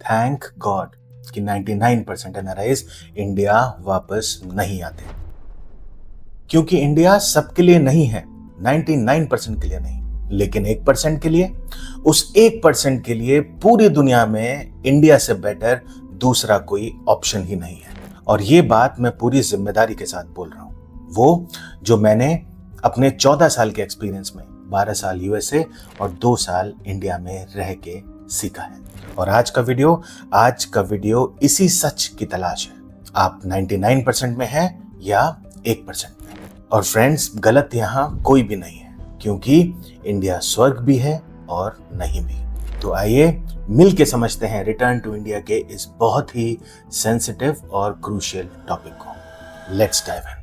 Thank God कि 99% NRIs India वापस नहीं आते, क्योंकि इंडिया सबके लिए नहीं है, 99% के लिए नहीं, लेकिन 1% के लिए। उस 1% के लिए पूरी दुनिया में इंडिया से बेटर दूसरा कोई ऑप्शन ही नहीं है। और ये बात मैं पूरी जिम्मेदारी के साथ बोल रहा हूं, वो जो मैंने अपने 14 साल के एक्सपीरियंस में 12 साल यूएसए और 2 साल इंडिया में रह के सीखा है। और आज का वीडियो इसी सच की तलाश है। आप 99% में हैं या 1% में। और फ्रेंड्स, गलत यहां कोई भी नहीं है, क्योंकि इंडिया स्वर्ग भी है और नहीं भी। तो आइए मिल के समझते हैं रिटर्न टू इंडिया के इस बहुत ही सेंसिटिव और क्रूशियल टॉपिक को। Let's dive in.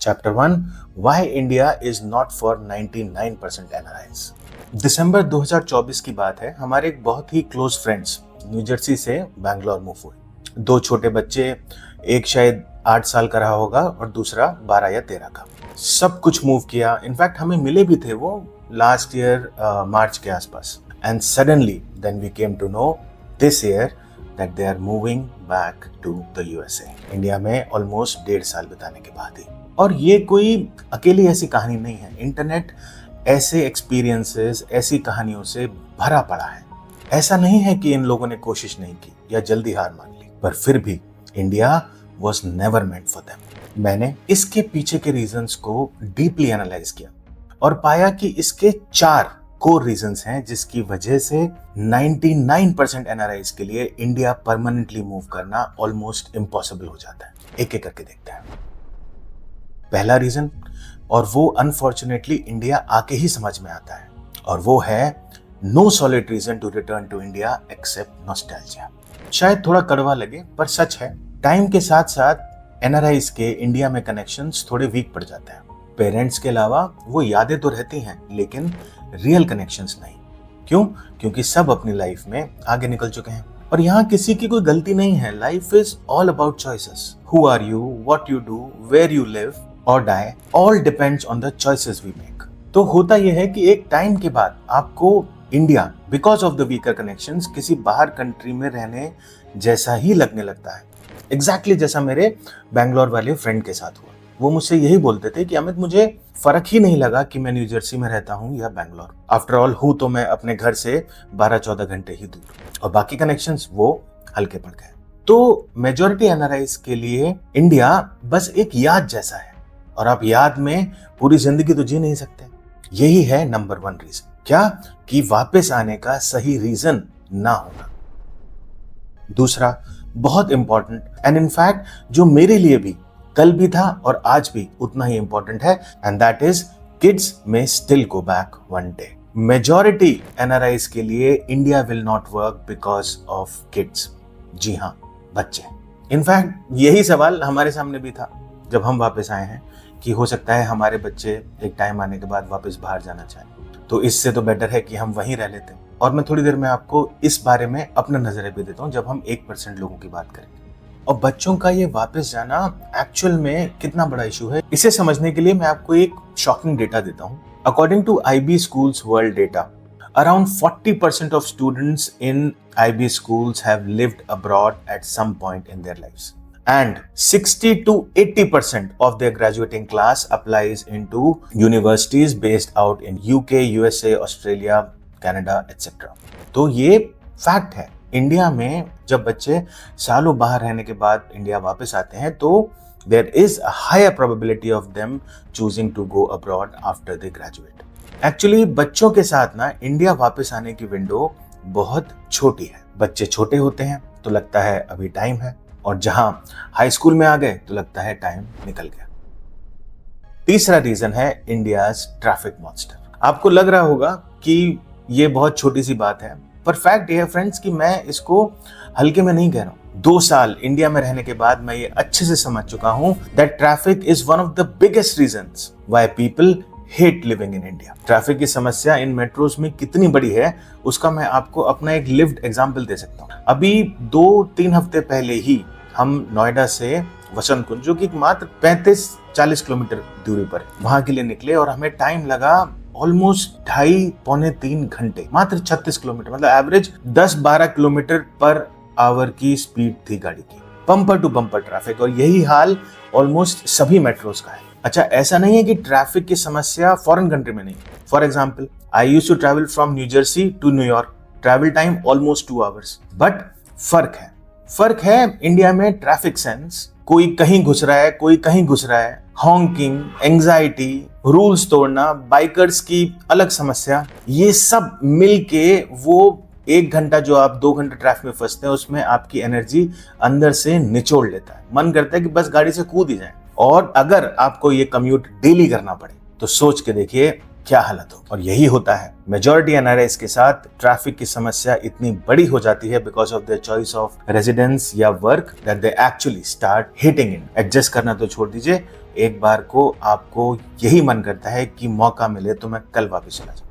Chapter 1, why India is not for 99% NRIs. दिसंबर 2024 की बात है। हमारे एक बहुत ही क्लोज फ्रेंड्स न्यू जर्सी से बैंगलोर मूव हुए। 2 छोटे बच्चे, एक शायद 8 साल का रहा होगा और दूसरा 12 या 13 का। सब कुछ मूव किया। इनफैक्ट हमें मिले भी थे वो लास्ट ईयर मार्च के आसपास। And suddenly then we came to know this year that they are moving back to the USA. India में ऑलमोस्ट 1.5 साल बिताने के बाद ही। और ये कोई अकेली ऐसी कहानी नहीं है। इंटरनेट ऐसे एक्सपीरियंसेस, ऐसी कहानियों से भरा पड़ा है। ऐसा नहीं है कि इन लोगों ने कोशिश नहीं की या जल्दी हार मान ली, पर फिर भी India was never meant for them। मैंने इसके पीछे के रीजंस को डीपली एनालाइज किया और पाया कि इसके 4 कोर रीजंस हैं जिसकी वजह से 99% एनआरआईज के लिए इंडिया परमानेंटली मूव करना ऑलमोस्ट इम्पॉसिबल हो जाता है। एक एक करके देखते हैं। पहला रीजन, और वो अनफॉर्चुनेटली इंडिया आके ही समझ में आता है, और वो है no solid reason to return to India except nostalgia. शायद थोड़ा कड़वा लगे पर सच है। टाइम के साथ साथ एनआरआईज के इंडिया में कनेक्शंस थोड़े वीक पड़ जाते हैं। पेरेंट्स के अलावा वो यादें तो रहती हैं, लेकिन रियल कनेक्शंस नहीं। क्यों? क्योंकि सब अपनी लाइफ में आगे निकल चुके हैं और यहाँ किसी की कोई गलती नहीं है। Life is all about choices. Who are you, what you do, where you live और die, all depends on the choices we make. तो होता यह है कि एक टाइम के बाद आपको India because of the weaker connections किसी बाहर कंट्री में रहने जैसा ही लगने लगता है। एग्जैक्टली जैसा मेरे बैंगलोर वाले फ्रेंड के साथ हुआ। वो मुझसे यही बोलते थे कि अमित, मुझे फर्क ही नहीं लगा कि मैं न्यू जर्सी में रहता हूँ या बैंगलोर। आफ्टर ऑल हूँ तो मैं अपने घर से 12-14 घंटे ही दूर, और बाकी कनेक्शंस वो हल्के पड़ गए। तो मेजॉरिटी एनआरआईज के लिए इंडिया बस एक याद जैसा है, और आप याद में पूरी जिंदगी तो जी नहीं सकते। यही है नंबर 1 रीजन। क्या? कि वापस आने का सही रीजन ना होना। दूसरा, बहुत इंपॉर्टेंट एंड इनफैक्ट जो मेरे लिए भी कल भी था और आज भी उतना ही इंपॉर्टेंट है, and that is kids may still go back one day. Majority NRIs के लिए India will not work because of kids. जी हाँ, बच्चे। इनफैक्ट यही सवाल हमारे सामने भी था जब हम वापस आए हैं कि हो सकता है हमारे बच्चे एक टाइम आने के बाद वापस बाहर जाना चाहें, तो इससे तो बेटर है कि हम वहीं रह लेते हैं। और मैं थोड़ी देर में आपको इस बारे में अपना नजरिया भी देता हूँ जब हम 1% लोगों की बात करेंगे। और बच्चों का ये वापस जाना एक्चुअल में कितना बड़ा इशू है, इसे समझने के लिए मैं आपको एक शॉकिंग डेटा देता हूँ। According to IB Schools world data, around 40% of students in IB schools have lived abroad at some point in their lives. And 60 to 80% of their graduating class applies into universities based out in UK, USA, Australia, Canada, etc. तो ये fact है। India में जब बच्चे सालों बाहर रहने के बाद इंडिया वापस आते हैं तो there is a higher probability of them choosing to go abroad after they graduate. Actually बच्चों के साथ ना इंडिया वापस आने की विंडो बहुत छोटी है। बच्चे छोटे होते हैं तो लगता है अभी टाइम है, और जहां हाई स्कूल में आ गए तो लगता है टाइम निकल गया। तीसरा रीजन है इंडियाज ट्रैफिक मॉन्स्टर। आपको लग रहा होगा कि ये बहुत छोटी सी बात है, पर फैक्ट ये है फ्रेंड्स कि मैं इसको हल्के में नहीं कह रहा हूं। 2 साल इंडिया में रहने के बाद मैं ये अच्छे से समझ चुका हूं that traffic is one of the biggest reasons why people hate living in India. Traffic की समस्या इन मेट्रोज में कितनी बड़ी है उसका मैं आपको अपना एक लिव्ड एग्जांपल दे सकता हूँ। अभी 2-3 हफ्ते पहले ही हम नोएडा से वसंत कुंज, जो कि मात्र 35-40 किलोमीटर दूरी पर, वहां के लिए निकले और हमें टाइम लगा ऑलमोस्ट 2.5-3 मात्र 36 किलोमीटर, मतलब एवरेज 10-12 किलोमीटर पर आवर की स्पीड थी गाड़ी की। बम्पर टू बम्पर ट्रैफिक, और यही हाल ऑलमोस्ट सभी मेट्रोस का है। अच्छा, ऐसा नहीं है कि ट्रैफिक की समस्या फॉरेन कंट्री में नहीं। For example, I used to travel from New Jersey to New York, travel time almost 2 hours. But फर्क है इंडिया में ट्रैफिक सेंस। कोई कहीं घुस रहा है, कोई कहीं घुस रहा है, हॉन्किंग, एंजाइटी, रूल्स तोड़ना, बाइकर्स की अलग समस्या, ये सब मिलके वो 1 घंटा जो आप 2 घंटे ट्रैफिक में फंसते हैं, उसमें आपकी एनर्जी अंदर से निचोड़ लेता है। मन करता है कि बस गाड़ी से कूद ही जाए। और अगर आपको ये कम्यूट डेली करना पड़े तो सोच के देखिए क्या हालत हो। और यही होता है मेजॉरिटी एनआरआईज के साथ। ट्रैफिक की समस्या इतनी बड़ी हो जाती है because of their choice of residence या work that they actually start hitting in. Adjust करना तो छोड़ दीजिए, एक बार को आपको यही मन करता है कि मौका मिले तो मैं कल वापस चला जाऊं।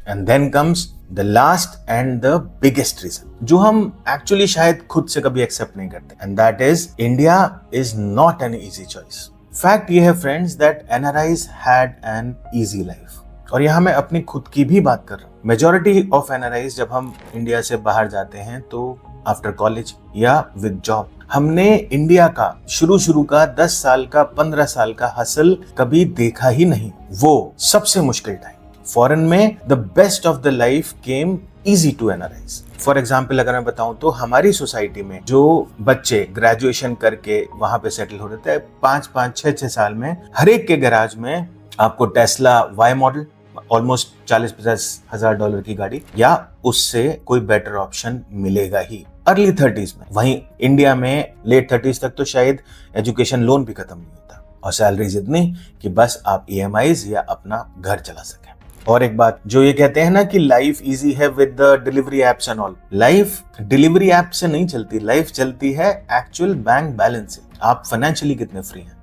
And then comes the last and the biggest reason, जो हम एक्चुअली शायद खुद से कभी एक्सेप्ट नहीं करते, and that is India is not an easy choice. Fact ये है friends that NRIs had an easy life. और यहाँ मैं अपनी खुद की भी बात कर रहा हूँ। मेजॉरिटी ऑफ एनआरआईज जब हम इंडिया से बाहर जाते हैं तो आफ्टर कॉलेज या विद जॉब, हमने इंडिया का शुरू का 10 साल का 15 साल का हसल कभी देखा ही नहीं। वो सबसे मुश्किल टाइम। फॉरेन में the best of the life came easy to NRIs. For example अगर मैं बताऊं तो हमारी सोसाइटी में जो बच्चे ग्रेजुएशन करके वहां पे सेटल हो रहे थे, 5-5, 6-6 साल में हर एक के गैराज में आपको टेस्ला वाई मॉडल, ऑलमोस्ट 40-50 हजार डॉलर की गाड़ी या उससे कोई बेटर ऑप्शन मिलेगा ही अर्ली 30s में। वहीं इंडिया में लेट 30s तक तो शायद एजुकेशन लोन भी खत्म नहीं होता, और सैलरीज इतनी कि बस आप EMIs या अपना घर चला सकें। और एक बात, जो ये कहते हैं ना कि लाइफ इजी है with the delivery apps and all, life delivery app से नहीं चलती, लाइफ चलती है एक्चुअल बैंक बैलेंस से। आप फाइनेंशियली कितने फ्री हैं,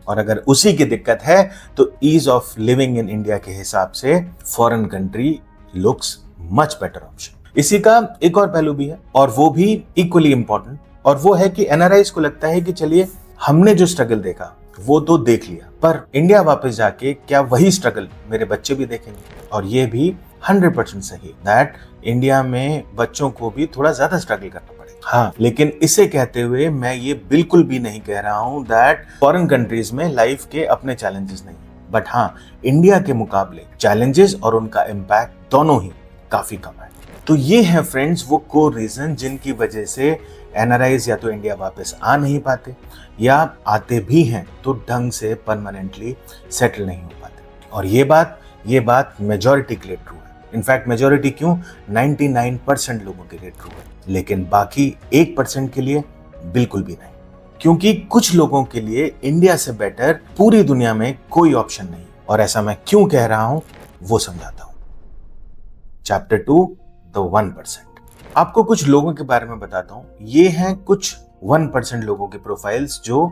और अगर उसी की दिक्कत है तो ease of living in India के हिसाब से foreign country looks much better option. इसी का एक और पहलू भी है, और वो भी इक्वली इंपॉर्टेंट, और वो है कि एनआरआईज को लगता है कि चलिए हमने जो स्ट्रगल देखा वो तो देख लिया, पर इंडिया वापस जाके क्या वही स्ट्रगल मेरे बच्चे भी देखेंगे? और ये भी 100% सही दैट इंडिया में बच्चों को भी थोड़ा ज्यादा स्ट्रगल करना पड़ेगा। हाँ, लेकिन इसे कहते हुए मैं ये बिल्कुल भी नहीं कह रहा हूं दैट फॉरेन कंट्रीज में लाइफ के अपने चैलेंजेस नहीं, बट हाँ, इंडिया के मुकाबले चैलेंजेस और उनका इम्पैक्ट दोनों ही काफी कम है। तो ये है फ्रेंड्स वो कोर रीजन जिनकी वजह से एनआरआईज या तो इंडिया वापस आ नहीं पाते, या आते भी हैं तो ढंग से परमानेंटली सेटल नहीं हो पाते। और ये बात मेजॉरिटी के लिए ट्रू है। इनफैक्ट मेजॉरिटी क्यों, 99% लोगों के लिए ट्रू है, लेकिन बाकी 1% के लिए बिल्कुल भी नहीं। क्योंकि कुछ लोगों के लिए इंडिया से बेटर पूरी दुनिया में कोई ऑप्शन नहीं। और ऐसा मैं क्यों कह रहा हूं वो समझाता हूं। Chapter 2 the 1%। आपको कुछ लोगों के बारे में बताता हूं। ये हैं कुछ 1% लोगों के प्रोफाइल्स जो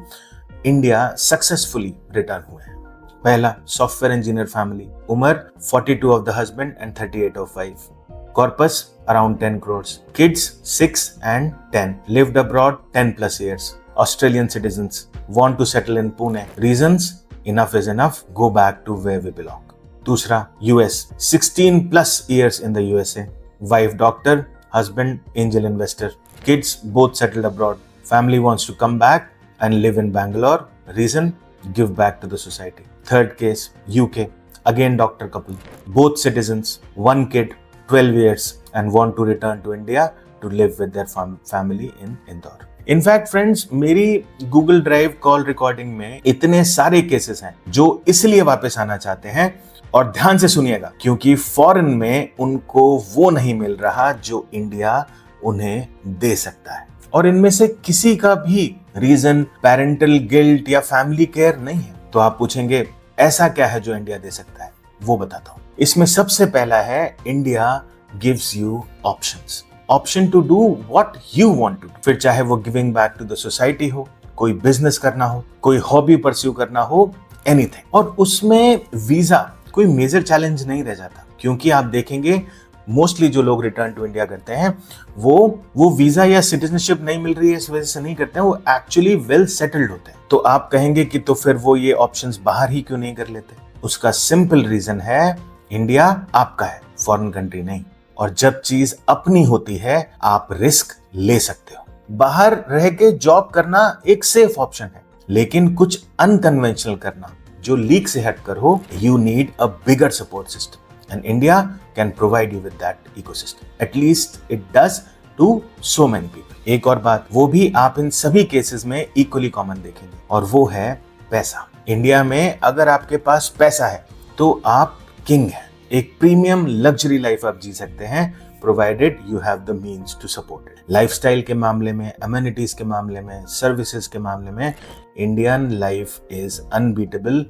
इंडिया सक्सेसफुली रिटर्न हुए हैं। पहला, सॉफ्टवेयर इंजीनियर फैमिली, उम्र 42 of the husband and 38 of wife, corpus around 10 crores, kids 6 and 10, lived abroad 10+ years, Australian citizens, want to settle in Pune, reasons, enough is enough, go back to where we belong. दूसरा, US, 16+ years in the USA, wife doctor, husband angel investor, kids both settled abroad, family wants to come back and live in Bangalore, reason, give back to the society. Third case, UK, again doctor couple, both citizens, one kid, 12 years, and want to return to India to live with their family in Indore. In fact friends, मेरी Google drive call recording में इतने सारे cases हैं जो इसलिए वापस आना चाहते हैं, और ध्यान से सुनिएगा, क्योंकि फॉरेन में उनको वो नहीं मिल रहा जो इंडिया उन्हें दे सकता है। और इनमें से किसी का भी रीजन पेरेंटल गिल्ट या फैमिली केयर नहीं है। तो आप पूछेंगे ऐसा क्या है जो इंडिया दे सकता है, वो बताता हूं। इसमें सबसे पहला है, India gives you options, option to do what you want to do. फिर चाहे वो giving back to the society हो, कोई बिजनेस करना हो, कोई हॉबी परस्यू करना हो, एनीथिंग। और उसमें वीजा कोई मेजर चैलेंज नहीं रह जाता, क्योंकि आप देखेंगे मोस्टली जो लोग रिटर्न टू इंडिया करते हैं वो वीजा या सिटीजनशिप नहीं मिल रही है इस वजह से नहीं करते हैं, वो एक्चुअली वेल सेटल्ड होते हैं। तो आप कहेंगे कि तो फिर वो ये ऑप्शंस बाहर ही क्यों नहीं कर लेते? उसका सिंपल रीजन है, इंडिया आपका है, फॉरेन कंट्री नहीं। और जब चीज अपनी होती है आप रिस्क ले सकते हो। बाहर रह के जॉब करना एक सेफ ऑप्शन है, लेकिन कुछ अनकन्वेंशनल करना जो लीक से हटकर हो, you need a bigger support system and India can provide you with that ecosystem. At least it does to so many people. एक और बात, वो भी आप इन सभी केसेस में इक्वली कॉमन देखेंगे, और वो है पैसा। इंडिया में अगर आपके पास पैसा है तो आप किंग हैं। एक प्रीमियम लग्जरी लाइफ आप जी सकते हैं, provided you have the means to support it. Lifestyle के मामले में, अमेनिटीज के मामले में, सर्विसेज के मामले में Indian life is unbeatable.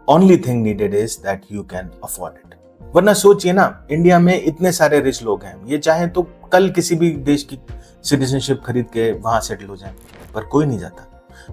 Only thing needed is that you can afford it. वरना सोचिए ना, इंडिया में इतने सारे रिच लोग हैं, ये चाहे तो कल किसी भी देश की सिटीजनशिप खरीद के वहां सेटल हो जाए, पर कोई नहीं जाता,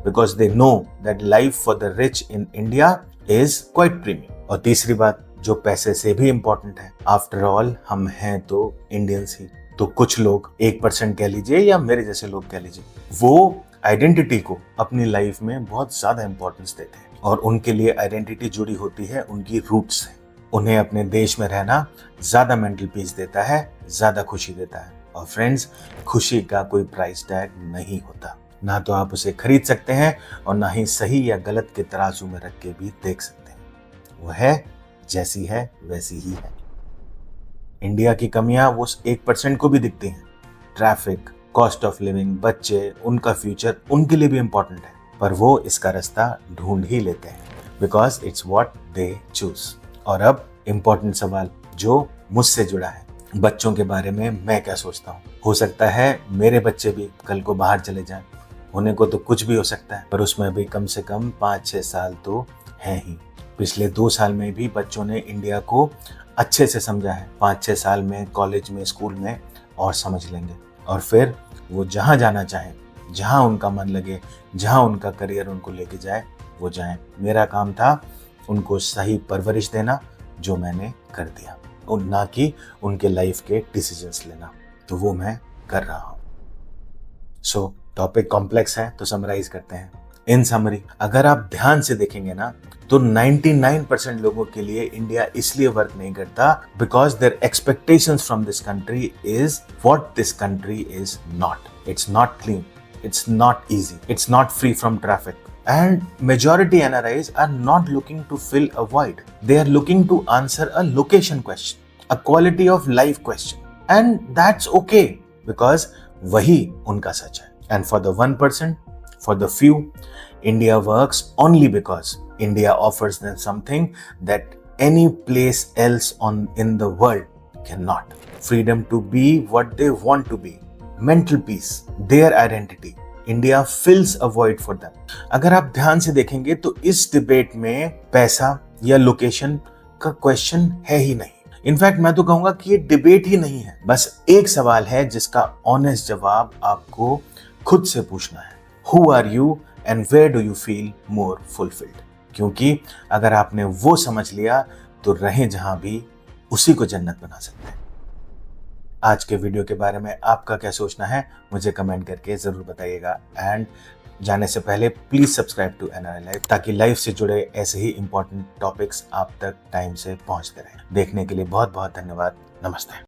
because they know that life for the rich in India is quite premium. और तीसरी बात जो पैसे से भी इंपॉर्टेंट है, आफ्टर ऑल हम हैं तो इंडियंस ही। तो कुछ लोग 1% कह लीजिए या मेरे जैसे लोग कह लीजिए, वो आइडेंटिटी को अपनी लाइफ में बहुत ज्यादा इंपॉर्टेंस देते हैं, और उनके लिए आइडेंटिटी जुड़ी होती है उनकी रूट्स से। उन्हें अपने देश में रहना ज्यादा मेंटल पीस देता है, ज्यादा खुशी देता है। और फ्रेंड्स, खुशी का कोई प्राइस टैग नहीं होता, ना तो आप उसे खरीद सकते हैं और ना ही सही या गलत के तराजू में रख के भी देख सकते हैं। वो है जैसी है वैसी ही है। इंडिया की कमियां वो 1% को भी दिखती हैं। ट्रैफिक, कॉस्ट ऑफ लिविंग, बच्चे, उनका फ्यूचर उनके लिए भी इंपॉर्टेंट है, पर वो इसका रास्ता ढूंढ ही लेते हैं, because it's what they choose. और अब इंपॉर्टेंट सवाल जो मुझसे जुड़ा है, बच्चों के बारे में मैं क्या सोचता हूँ। हो सकता है मेरे बच्चे भी कल को बाहर चले जाएं, होने को तो कुछ भी हो सकता है, पर उसमें भी कम से कम 5-6 साल तो हैं ही। पिछले 2 साल में भी बच्चों ने इंडिया को अच्छे से समझा है। 5-6 साल में कॉलेज में, स्कूल में और समझ लेंगे, और फिर वो जहाँ जाना चाहें, जहाँ उनका मन लगे, जहाँ उनका करियर उनको लेके जाए, वो जाएं। मेरा काम था उनको सही परवरिश देना, जो मैंने कर दिया, और ना कि उनके लाइफ के डिसीजंस लेना, तो वो मैं कर रहा हूँ। सो टॉपिक कॉम्प्लेक्स है, तो समराइज करते हैं। इन समरी, अगर आप ध्यान से देखेंगे ना, तो 99% लोगों के लिए इंडिया इसलिए वर्क नहीं करता because there expectations from this country is what this country is not. It's not clean, it's not easy, it's not free from traffic, and majority NRIs are not looking to fill a void. They are looking to answer a location question, a quality of life question, and that's okay because वही उनका सच है। And for the 1%, for the few, India works only because India offers them something that any place else in the world cannot. Freedom to be what they want to be, mental peace, their identity. India fills a void for them. अगर आप ध्यान से देखेंगे तो इस debate में पैसा या लोकेशन का क्वेश्चन है ही नहीं। इनफैक्ट मैं तो कहूंगा कि ये डिबेट ही नहीं है, बस एक सवाल है जिसका ऑनेस्ट जवाब आपको खुद से पूछना है, who are you and where do you feel more fulfilled. क्योंकि अगर आपने वो समझ लिया तो रहें जहां भी, उसी को जन्नत बना सकते हैं। आज के वीडियो के बारे में आपका क्या सोचना है, मुझे कमेंट करके जरूर बताइएगा। एंड जाने से पहले please subscribe to NRI live, ताकि लाइफ से जुड़े ऐसे ही इंपॉर्टेंट टॉपिक्स आप तक टाइम से पहुंचते रहें। देखने के लिए बहुत बहुत धन्यवाद। नमस्ते।